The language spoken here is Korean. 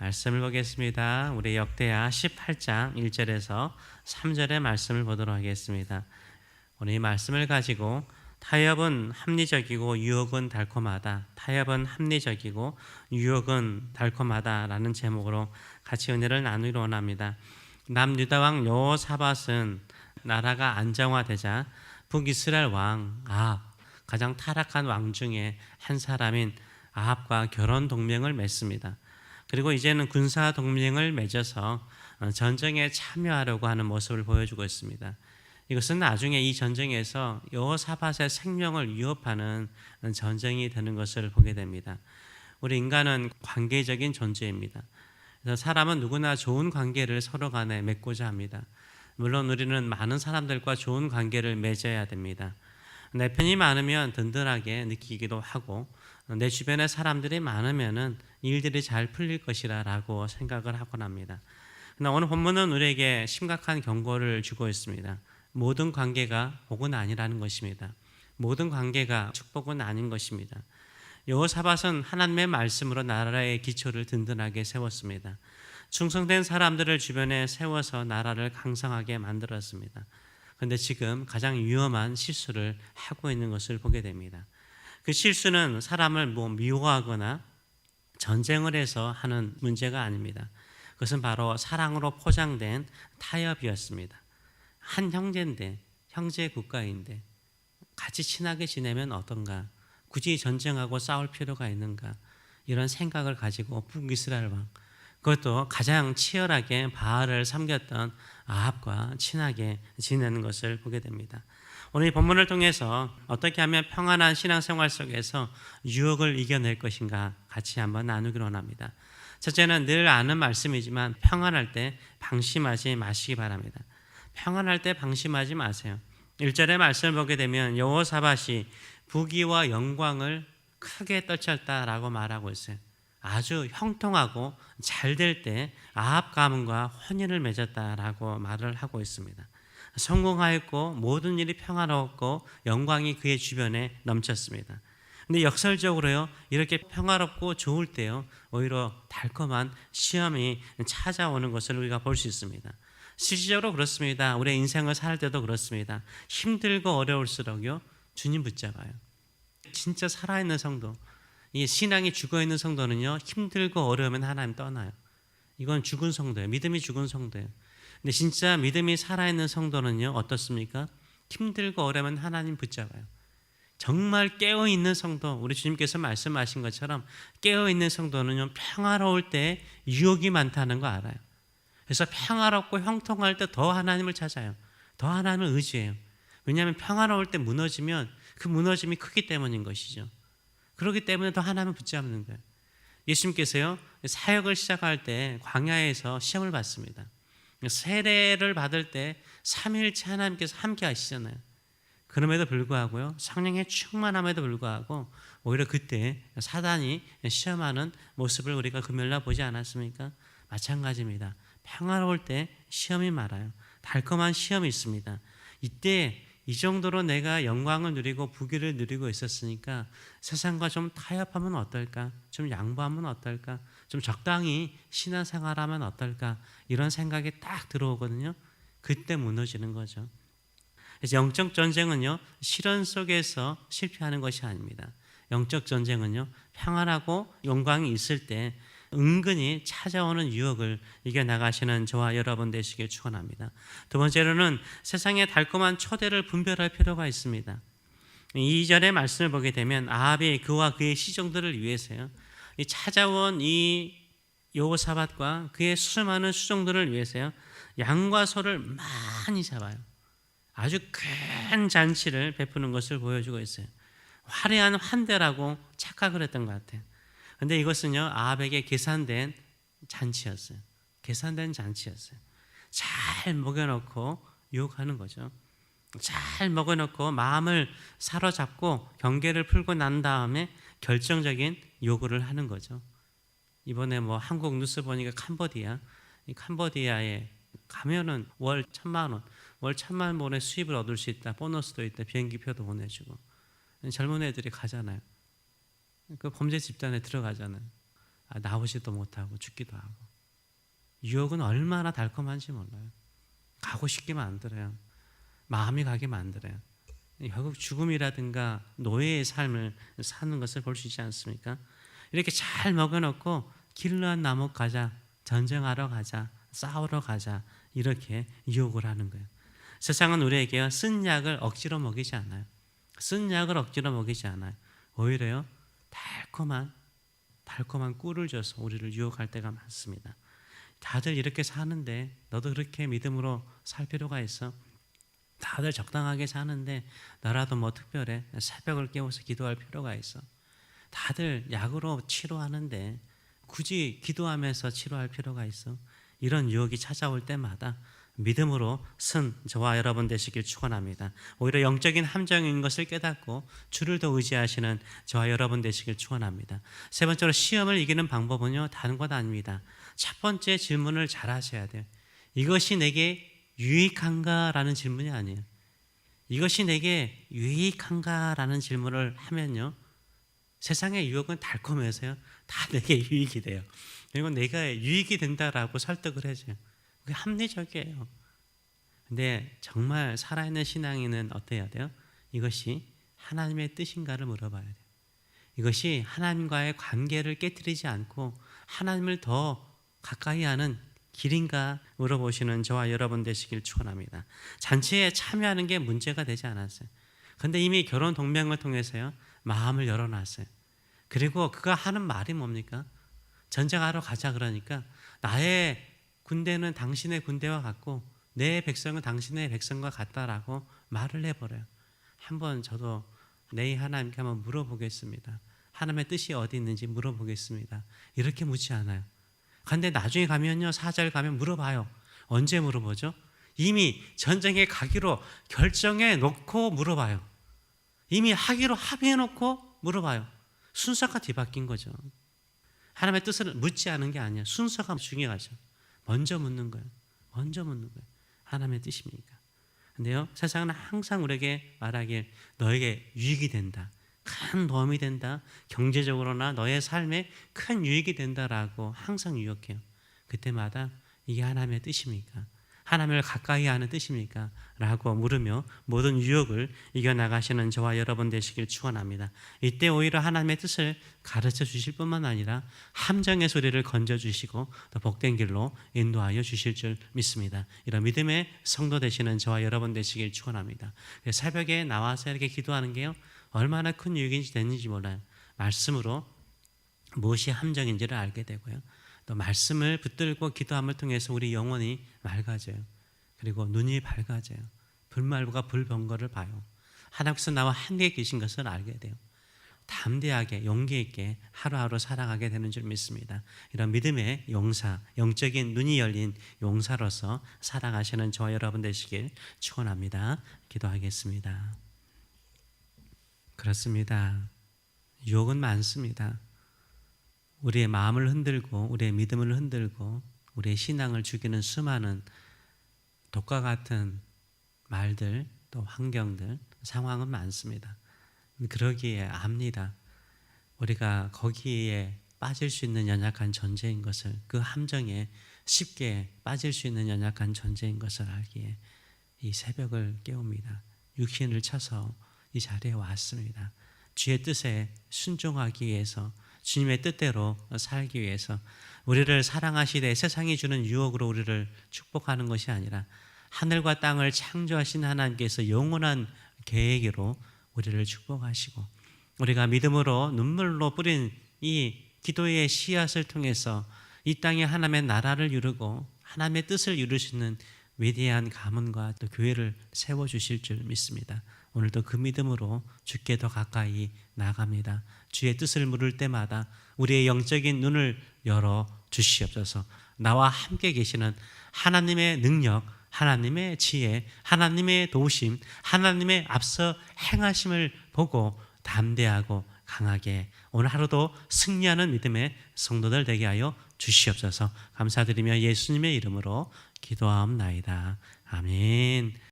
말씀을 보겠습니다. 우리 역대하 18장 1절에서 3절의 말씀을 보도록 하겠습니다. 오늘 이 말씀을 가지고 타협은 합리적이고 유혹은 달콤하다. 타협은 합리적이고 유혹은 달콤하다라는 제목으로 같이 은혜를 나누기로 원합니다. 남유다 왕 여호사밧은 나라가 안정화되자 북이스라엘 왕 아합, 가장 타락한 왕 중에 한 사람인 아합과 결혼 동맹을 맺습니다. 그리고 이제는 군사 동맹을 맺어서 전쟁에 참여하려고 하는 모습을 보여주고 있습니다. 이것은 나중에 이 전쟁에서 여호사밧의 생명을 위협하는 전쟁이 되는 것을 보게 됩니다. 우리 인간은 관계적인 존재입니다. 그래서 사람은 누구나 좋은 관계를 서로 간에 맺고자 합니다. 물론 우리는 많은 사람들과 좋은 관계를 맺어야 됩니다. 내 편이 많으면 든든하게 느끼기도 하고 내 주변에 사람들이 많으면 일들이 잘 풀릴 것이라고 생각을 하곤 합니다. 그러나 오늘 본문은 우리에게 심각한 경고를 주고 있습니다. 모든 관계가 복은 아니라는 것입니다. 모든 관계가 축복은 아닌 것입니다. 여호사밧은 하나님의 말씀으로 나라의 기초를 든든하게 세웠습니다. 충성된 사람들을 주변에 세워서 나라를 강성하게 만들었습니다. 그런데 지금 가장 위험한 실수를 하고 있는 것을 보게 됩니다. 그 실수는 사람을 미워하거나 전쟁을 해서 하는 문제가 아닙니다. 그것은 바로 사랑으로 포장된 타협이었습니다. 한 형제인데, 형제 국가인데 같이 친하게 지내면 어떤가? 굳이 전쟁하고 싸울 필요가 있는가? 이런 생각을 가지고 북이스라엘 왕, 그것도 가장 치열하게 바알을 섬겼던 아합과 친하게 지내는 것을 보게 됩니다. 오늘 이 본문을 통해서 어떻게 하면 평안한 신앙생활 속에서 유혹을 이겨낼 것인가 같이 한번 나누기로 합니다. 첫째는 늘 아는 말씀이지만 평안할 때 방심하지 마시기 바랍니다. 평안할 때 방심하지 마세요. 1절의 말씀을 보게 되면 여호사밧이 부귀와 영광을 크게 떨쳤다라고 말하고 있어요. 아주 형통하고 잘 될 때 아합 가문과 혼인을 맺었다라고 말을 하고 있습니다. 성공하였고 모든 일이 평화로웠고 영광이 그의 주변에 넘쳤습니다. 근데 역설적으로요, 이렇게 평화롭고 좋을 때요, 오히려 달콤한 시험이 찾아오는 것을 우리가 볼 수 있습니다. 실질적으로 그렇습니다. 우리의 인생을 살 때도 그렇습니다. 힘들고 어려울수록요, 주님 붙잡아요. 진짜 살아있는 성도, 이 신앙이 죽어있는 성도는요, 힘들고 어려우면 하나님 떠나요. 이건 죽은 성도예요. 믿음이 죽은 성도예요. 근데 진짜 믿음이 살아있는 성도는요, 어떻습니까? 힘들고 어려우면 하나님 붙잡아요. 정말 깨어있는 성도, 우리 주님께서 말씀하신 것처럼 깨어있는 성도는요, 평화로울 때 유혹이 많다는 거 알아요. 그래서 평화롭고 형통할 때 더 하나님을 찾아요. 더 하나님을 의지해요. 왜냐하면 평화로울 때 무너지면 그 무너짐이 크기 때문인 것이죠. 그렇기 때문에 더 하나님을 붙잡는 거예요. 예수님께서요, 사역을 시작할 때 광야에서 시험을 받습니다. 세례를 받을 때 삼위일체 하나님께서 함께 하시잖아요. 그럼에도 불구하고요, 성령의 충만함에도 불구하고 오히려 그때 사단이 시험하는 모습을 우리가 금요일날 보지 않았습니까? 마찬가지입니다. 평화로울 때 시험이 많아요. 달콤한 시험이 있습니다. 이때 이 정도로 내가 영광을 누리고 부귀를 누리고 있었으니까 세상과 좀 타협하면 어떨까? 좀 양보하면 어떨까? 좀 적당히 신앙생활하면 어떨까? 이런 생각이 딱 들어오거든요. 그때 무너지는 거죠. 그래서 영적 전쟁은요, 시련 속에서 실패하는 것이 아닙니다. 영적 전쟁은요, 평안하고 영광이 있을 때 은근히 찾아오는 유혹을 이겨나가시는 저와 여러분 되시길 축원합니다. 두 번째로는 세상의 달콤한 초대를 분별할 필요가 있습니다. 2절의 말씀을 보게 되면 아합이 그와 그의 시종들을 위해서요, 찾아온 이 여호사밧과 그의 수많은 수종들을 위해서요, 양과 소를 많이 잡아요. 아주 큰 잔치를 베푸는 것을 보여주고 있어요. 화려한 환대라고 착각을 했던 것 같아요. 근데 이것은요, 아합에게 계산된 잔치였어요. 계산된 잔치였어요. 잘 먹여놓고 유혹하는 거죠. 잘 먹여놓고 마음을 사로잡고 경계를 풀고 난 다음에 결정적인 요구를 하는 거죠. 이번에 한국 뉴스 보니까 이 캄보디아에 가면은 월 1,000만 원의 수입을 얻을 수 있다. 보너스도 있다. 비행기표도 보내주고. 젊은 애들이 가잖아요. 그 범죄 집단에 들어가잖아요. 나오지도 못하고 죽기도 하고. 유혹은 얼마나 달콤한지 몰라요. 가고 싶게 만들어요. 마음이 가게 만들어요. 결국 죽음이라든가 노예의 삶을 사는 것을 볼 수 있지 않습니까? 이렇게 잘 먹여놓고 길르한 나무 가자, 전쟁하러 가자, 싸우러 가자, 이렇게 유혹을 하는 거예요. 세상은 우리에게 쓴 약을 억지로 먹이지 않아요. 쓴 약을 억지로 먹이지 않아요. 오히려요, 달콤한 꿀을 줘서 우리를 유혹할 때가 많습니다. 다들 이렇게 사는데 너도 그렇게 믿음으로 살 필요가 있어? 다들 적당하게 사는데 너라도 뭐 특별해? 새벽을 깨워서 기도할 필요가 있어? 다들 약으로 치료하는데 굳이 기도하면서 치료할 필요가 있어? 이런 유혹이 찾아올 때마다 믿음으로 선 저와 여러분 되시길 축원합니다. 오히려 영적인 함정인 것을 깨닫고 주를 더 의지하시는 저와 여러분 되시길 축원합니다. 세 번째로 시험을 이기는 방법은요, 다른 것 아닙니다. 첫 번째 질문을 잘 하셔야 돼요. 이것이 내게 유익한가라는 질문이 아니에요. 이것이 내게 유익한가라는 질문을 하면요, 세상의 유혹은 달콤해서요, 다 내게 유익이 돼요. 그리고 내가 유익이 된다라고 설득을 해줘요. 그게 합리적이에요. 근데 정말 살아있는 신앙인은 어때야 돼요? 이것이 하나님의 뜻인가를 물어봐야 돼요. 이것이 하나님과의 관계를 깨뜨리지 않고 하나님을 더 가까이 하는 길인가 물어보시는 저와 여러분 되시길 축원합니다. 잔치에 참여하는 게 문제가 되지 않았어요. 그런데 이미 결혼 동맹을 통해서요, 마음을 열어놨어요. 그리고 그가 하는 말이 뭡니까? 전쟁하러 가자 그러니까 나의 군대는 당신의 군대와 같고 내 백성은 당신의 백성과 같다라고 말을 해버려요. 한번 저도 내 하나님께 한번 물어보겠습니다. 하나님의 뜻이 어디 있는지 물어보겠습니다. 이렇게 묻지 않아요. 그런데 나중에 가면요, 4절 가면 물어봐요. 언제 물어보죠? 이미 전쟁에 가기로 결정해 놓고 물어봐요. 이미 하기로 합의해 놓고 물어봐요. 순서가 뒤바뀐 거죠. 하나님의 뜻을 묻지 않은 게 아니에요. 순서가 중요하죠. 먼저 묻는 거예요. 하나님의 뜻입니까? 근데요, 세상은 항상 우리에게 말하길 너에게 유익이 된다, 큰 도움이 된다, 경제적으로나 너의 삶에 큰 유익이 된다라고 항상 유혹해요. 그때마다 이게 하나님의 뜻입니까? 하나님을 가까이 하는 뜻입니까? 라고 물으며 모든 유혹을 이겨나가시는 저와 여러분 되시길 축원합니다. 이때 오히려 하나님의 뜻을 가르쳐 주실 뿐만 아니라 함정의 소리를 건져주시고 더 복된 길로 인도하여 주실 줄 믿습니다. 이런 믿음의 성도 되시는 저와 여러분 되시길 축원합니다. 새벽에 나와서 이렇게 기도하는 게요, 얼마나 큰 유익인지 되는지 몰라요. 말씀으로 무엇이 함정인지를 알게 되고요, 또 말씀을 붙들고 기도함을 통해서 우리 영혼이 맑아져요. 그리고 눈이 밝아져요. 불말과 불병거를 봐요. 하나님께서 나와 함께 계신 것을 알게 돼요. 담대하게 용기 있게 하루하루 살아가게 되는 줄 믿습니다. 이런 믿음의 용사, 영적인 눈이 열린 용사로서 살아가시는 저와 여러분 되시길 축원합니다. 기도하겠습니다. 그렇습니다. 유혹은 많습니다. 우리의 마음을 흔들고 우리의 믿음을 흔들고 우리의 신앙을 죽이는 수많은 독과 같은 말들, 또 환경들, 상황은 많습니다. 그러기에 압니다. 우리가 거기에 빠질 수 있는 연약한 존재인 것을, 그 함정에 쉽게 빠질 수 있는 연약한 존재인 것을 알기에 이 새벽을 깨웁니다. 육신을 쳐서 이 자리에 왔습니다. 주의 뜻에 순종하기 위해서, 주님의 뜻대로 살기 위해서, 우리를 사랑하시되 세상이 주는 유혹으로 우리를 축복하는 것이 아니라 하늘과 땅을 창조하신 하나님께서 영원한 계획으로 우리를 축복하시고, 우리가 믿음으로 눈물로 뿌린 이 기도의 씨앗을 통해서 이 땅에 하나님의 나라를 이루고 하나님의 뜻을 이룰 수 있는 위대한 가문과 또 교회를 세워주실 줄 믿습니다. 오늘도 그 믿음으로 주께 더 가까이 나갑니다. 주의 뜻을 물을 때마다 우리의 영적인 눈을 열어 주시옵소서. 나와 함께 계시는 하나님의 능력, 하나님의 지혜, 하나님의 도우심, 하나님의 앞서 행하심을 보고 담대하고 강하게 오늘 하루도 승리하는 믿음의 성도들 되게 하여 주시옵소서. 감사드리며 예수님의 이름으로 기도하옵나이다. 아멘.